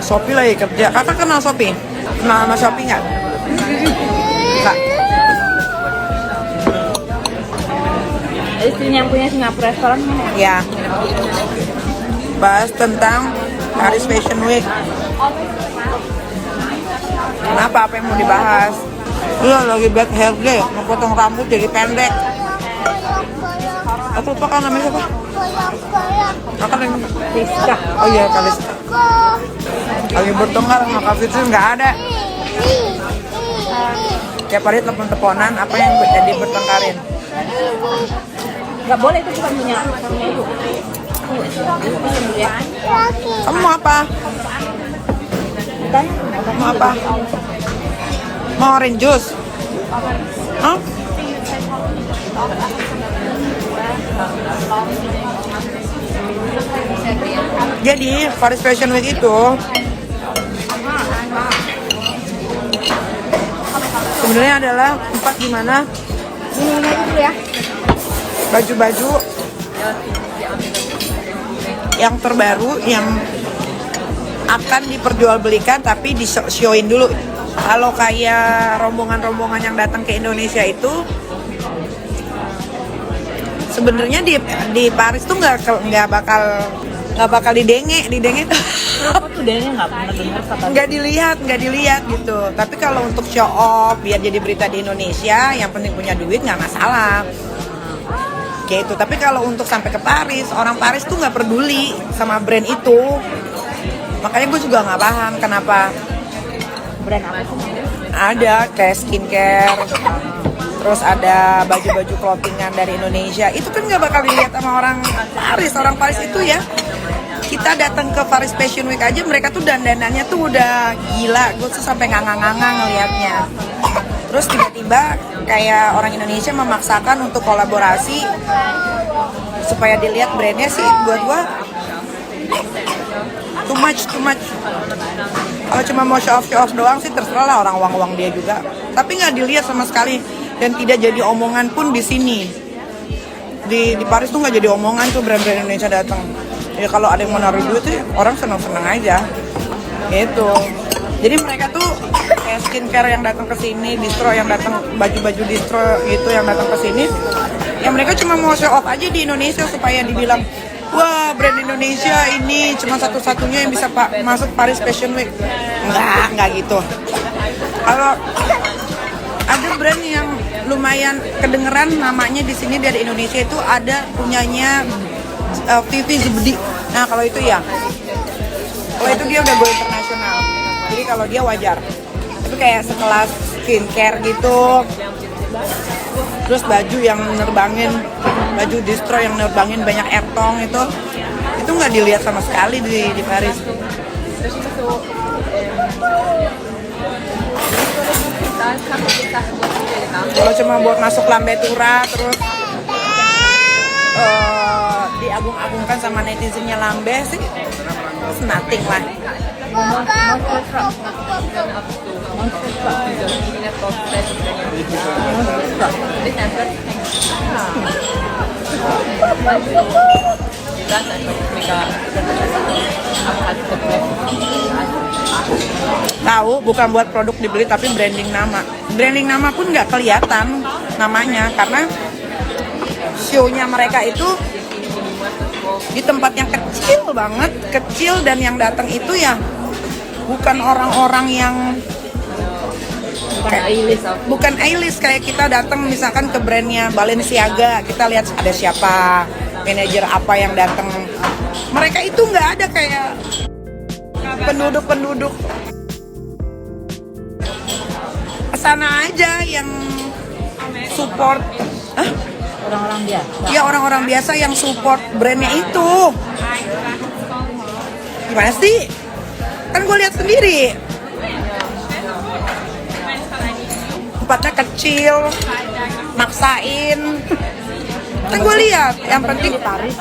Shopee lagi kerja. Kakak kenal Shopee? Kenal sama Shopee nggak? Nggak. Istrinya yang punya Singapura restoran mana? Ya. Bahas tentang Paris Fashion Week. Kenapa? Apa yang mau dibahas? Iya, lagi bad hair day, mau potong rambut jadi pendek. Aku lupa kan namanya siapa? Kakak yang Rizka. oh iya, Kaliska. Lagi bertengkar sama Kak Fitri, nggak ada. Tiap hari telepon-teleponan, apa yang jadi bertengkarin? Gak boleh, itu bukan punya ibu. Kamu mau apa? Mau apa? Mau orange juice? Hah? Jadi Paris Fashion Week itu sebenarnya adalah tempat di mana baju-baju yang terbaru yang akan diperjualbelikan tapi di-showin dulu. Kalau kayak rombongan-rombongan yang datang ke Indonesia itu sebenarnya di Paris tuh nggak bakal didenge Apa tuh dengnya nggak pernah dengar kata. nggak dilihat gitu. Tapi kalau untuk show off biar jadi berita di Indonesia, yang penting punya duit nggak masalah. Gitu. Tapi kalau untuk sampai ke Paris, orang Paris tuh nggak peduli sama brand itu. Makanya gue juga nggak paham kenapa. Brand apa sih? Ada kayak skincare, terus ada baju-baju clothingan dari Indonesia. Itu kan nggak bakal dilihat sama orang Paris. Orang Paris itu ya, kita datang ke Paris Fashion Week aja mereka tuh dandanannya tuh udah gila. Gue tuh sampai nganga-nganga ngelihatnya. Terus tiba-tiba kayak orang Indonesia memaksakan untuk kolaborasi supaya dilihat brandnya sih. Buat gue too much. Kalau cuma mau show off doang sih terserah lah, orang uang dia juga. Tapi nggak dilihat sama sekali dan tidak jadi omongan pun di sini. Di Paris tuh nggak jadi omongan tuh brand-brand Indonesia datang. Ya kalau ada yang mau naruh duit sih orang seneng-seneng aja. Gitu. Jadi mereka tuh kayak skincare yang datang ke sini, distro yang datang, baju-baju distro gitu yang datang ke sini. Ya mereka cuma mau show off aja di Indonesia supaya dibilang, wah brand Indonesia ini cuma satu-satunya yang bisa masuk Paris Fashion Week. Enggak gitu. Kalau ada brand yang lumayan kedengeran namanya di sini dari Indonesia itu ada punyanya Vivi Zubdi. Nah kalau itu ya, kalau itu dia udah go internasional. Jadi kalau dia wajar. Itu kayak sekelas skincare gitu. Terus baju yang nerbangin, baju distro yang nerbangin banyak airtong itu nggak dilihat sama sekali di Paris. Kalau cuma buat masuk Lambe Tura terus diagung-agungkan sama netizennya Lambe sih, it's nothing lah. Tahu bukan buat produk dibeli tapi branding nama. Branding nama pun nggak kelihatan namanya karena show-nya mereka itu di tempat yang kecil banget, kecil, dan yang datang itu ya bukan orang-orang yang bukan A-list kayak kita datang misalkan ke brandnya Balenciaga, kita lihat ada siapa, manajer apa yang datang. Mereka itu nggak ada kayak penduduk sana aja yang support. Orang-orang biasa. Ya orang-orang biasa yang support brandnya itu. Gimana sih? Kan gue lihat sendiri. Tempatnya kecil, maksain. Kan gue lihat.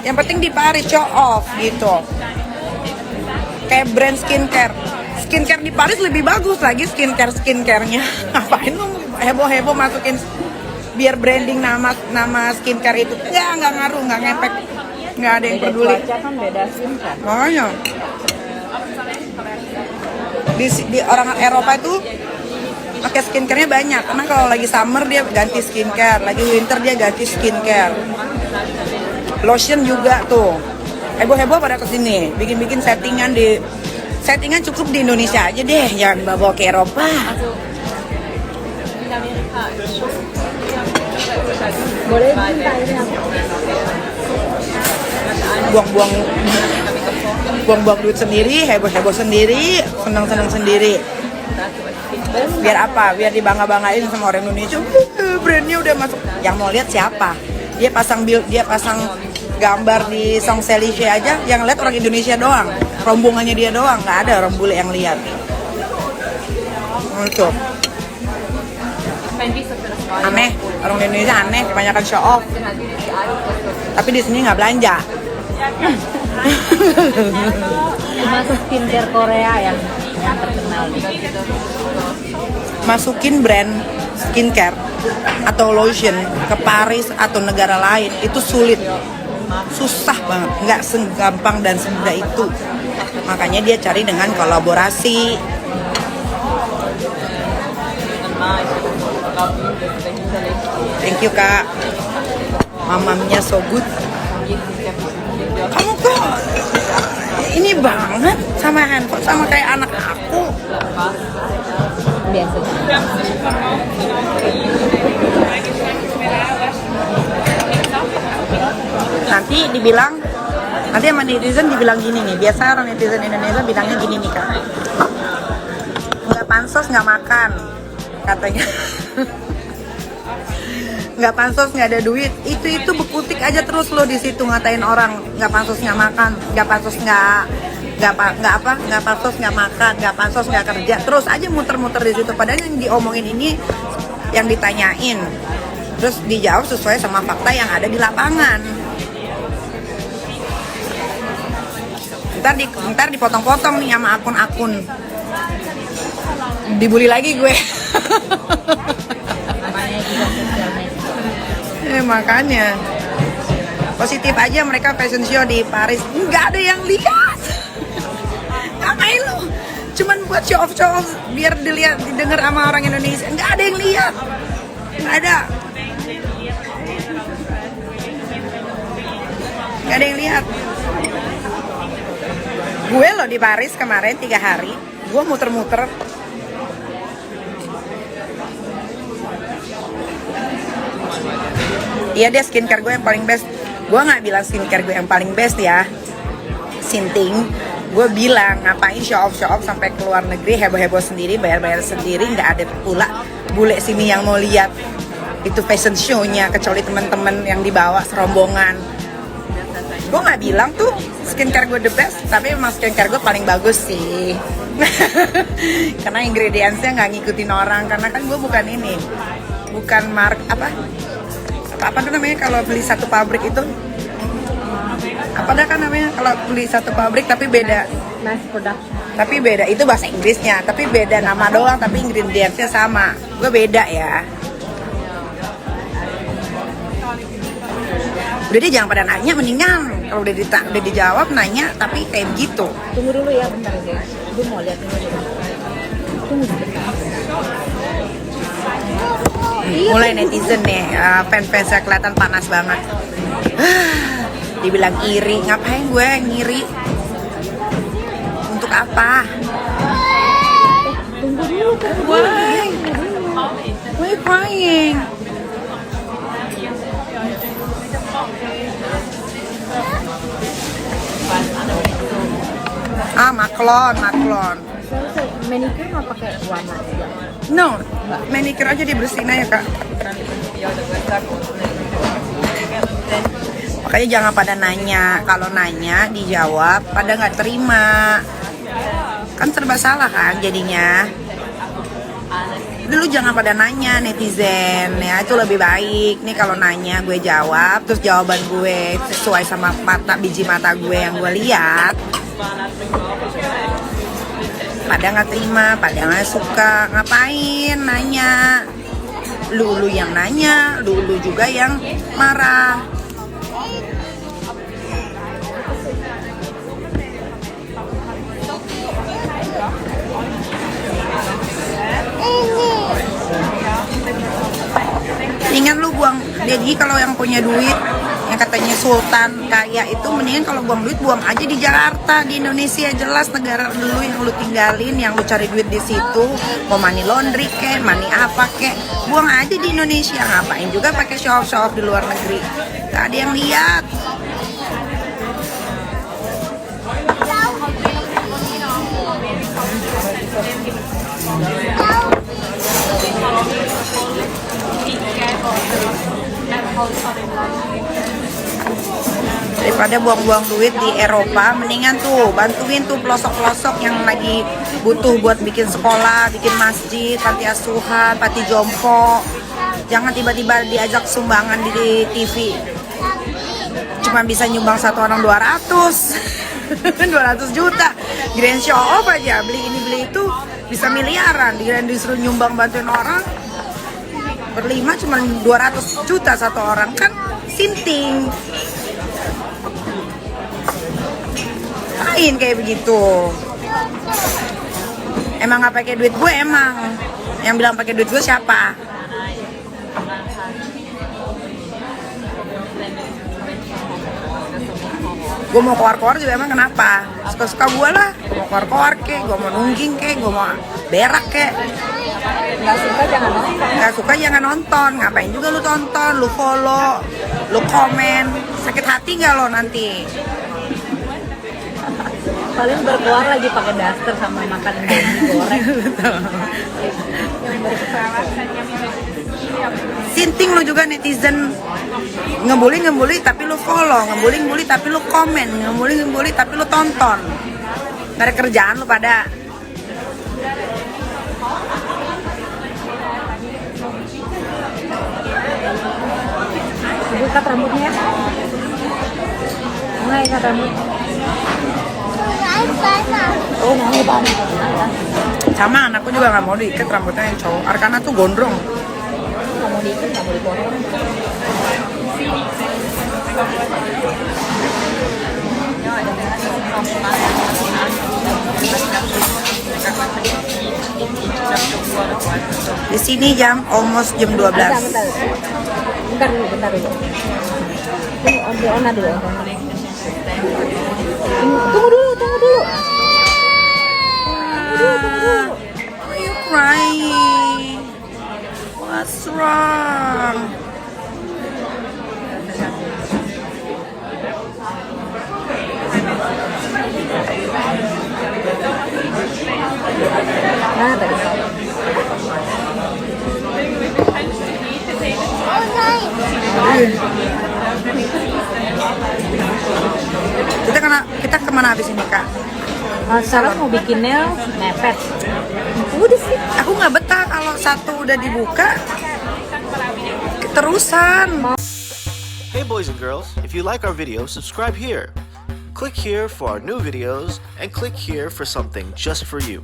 Yang penting di Paris show off gitu. Kayak brand skincare. Skincare di Paris lebih bagus lagi skincare-nya. Ngapain lu heboh-heboh masukin biar branding nama skincare itu nggak ngaruh, nggak ngefek, nggak ada yang peduli. Cuaca kan beda skincare. Makanya di orang Eropa itu pakai skincare-nya banyak, karena kalau lagi summer dia ganti skincare, lagi winter dia ganti skincare. Lotion juga tuh. Heboh-heboh pada kesini, bikin settingan cukup di Indonesia aja deh, jangan bawa ke Eropa. Boleh minta ini aku. Buang-buang duit sendiri, heboh-heboh sendiri, senang-senang sendiri. Biar apa? Biar dibangga-banggain sama orang Indonesia. Brandnya udah masuk. Yang mau lihat siapa? Dia pasang gambar di Champs-Élysées aja, yang lihat orang Indonesia doang. Rombongannya dia doang, nggak ada orang bule yang lihat. Itu aneh, orang Indonesia aneh, kebanyakan show off. Tapi di sini nggak belanja. Masuk skincare Korea yang terkenal. Masukin brand skincare atau lotion ke Paris atau negara lain itu sulit, susah banget, nggak segampang dan semudah itu. Makanya dia cari dengan kolaborasi. Thank you kak, mamamnya so good. Kamu kok ini banget sama handphone, sama kayak anak aku. Biasa. Nanti sama netizen dibilang gini nih, biasa orang netizen Indonesia bilangnya gini nih kak, nggak pansos nggak makan katanya. Nggak pansos nggak ada duit, itu bekutik aja terus lo di situ ngatain orang nggak pansos nggak makan, nggak pansos nggak pansos nggak makan, nggak pansos nggak kerja, terus aja muter-muter di situ. Padahal yang diomongin ini, yang ditanyain terus dijawab sesuai sama fakta yang ada di lapangan. Ntar dipotong-potong nih sama akun-akun, dibully lagi gue. Makanya positif aja mereka fashion show di Paris, nggak ada yang lihat. Ngapain lu? Cuman buat show off biar didengar sama orang Indonesia. Nggak ada yang lihat, nggak ada yang lihat. Gue loh di Paris kemarin 3 hari, gue muter-muter. Iya deh, skincare gue yang paling best. Gue nggak bilang skincare gue yang paling best ya, sinting. Gue bilang ngapain show off sampai ke luar negeri, heboh-heboh sendiri, bayar sendiri, nggak ada pula bule sini yang mau lihat itu fashion show-nya, kecuali teman-teman yang dibawa serombongan. Gue nggak bilang tuh skincare gue the best, tapi emang skincare gue paling bagus sih. Karena ingredientsnya nggak ngikutin orang, karena kan gue bukan apa tuh namanya kalau beli satu pabrik itu, apa dah kan namanya kalau beli satu pabrik tapi beda mass production. Tapi beda, itu bahasa Inggrisnya, tapi beda nama doang tapi ingredientsnya sama. Gue beda ya. Udah deh, jangan pada nanya, mendingan kalau udah dijawab nanya tapi kayak gitu. Tunggu dulu ya bentar guys, gue mau lihat ini dulu. Tunggu sebentar. Mulai netizen nih, fans-fansnya kelihatan panas banget. Dibilang iri, ngapain gue ngiri? Untuk apa? Tunggu dulu. Why crying? Maklon. Manicure nggak pakai warna juga. No, manicure aja dibersihin aja kak. Makanya jangan pada nanya, kalau nanya dijawab pada nggak terima, kan serba salah kan jadinya. Dulu jangan pada nanya netizen ya, itu lebih baik nih kalau nanya gue jawab, terus jawaban gue sesuai sama biji mata gue yang gue lihat. Pada nggak terima, pada nggak suka, ngapain nanya? Lu yang nanya, lu juga yang marah. Mendingan lu buang. Jadi kalau yang punya duit, yang katanya sultan kaya itu, mendingan kalau buang duit buang aja di Jakarta, di Indonesia. Jelas negara dulu yang lu tinggalin, yang lu cari duit di situ. Mau money laundry kek, money apa kek, buang aja di Indonesia. Ngapain juga pakai show off di luar negeri? Gak ada yang lihat. Daripada buang-buang duit di Eropa, mendingan tuh bantuin tuh pelosok-pelosok yang lagi butuh buat bikin sekolah, bikin masjid, panti asuhan, panti jompo. Jangan tiba-tiba diajak sumbangan di TV. Cuma bisa nyumbang satu orang 200 200 juta. Grand show off aja, beli ini beli itu bisa miliaran. Disuruh nyumbang bantuin orang berlima cuma 200 juta satu orang, kan sinting. Lain kayak begitu. Emang nggak pakai duit gue emang. Yang bilang pakai duit gue siapa? Gue mau keluar-keluar juga emang kenapa? Suka-suka gue lah. Gue mau keluar-keluar kek, gue mau nungging kek, gue mau berak kek. Nggak suka jangan nonton. Nggak suka jangan nonton. Ngapain juga lu tonton, lu follow, lu komen. Sakit hati nggak lo nanti? Paling berkeluar lagi pakai daster sama makan mie goreng. Sinting lu juga netizen. Ngebully tapi lu follow, ngebully tapi lu komen, ngebully tapi lu tonton. Gak ada kerjaan lu pada. Ibu ikat rambutnya. Nggak ikat rambut. Oh, nggak banget. Sama anakku juga nggak mau diikat rambutnya yang cowok. Arkana tuh gondrong. Nggak mau diikat, nggak mau dipotong. Di sini almost jam 12. Bentar dulu. Ini Ona dulu. Tunggu dulu. Why you crying? What's wrong? Nah, tadi. Kita kemana habis ini, Kak? Sekarang mau bikin nail mepet. Udah sih. Aku nggak betah kalau satu udah dibuka keterusan. Hey boys and girls, if you like our video, subscribe here. Click here for our new videos and click here for something just for you.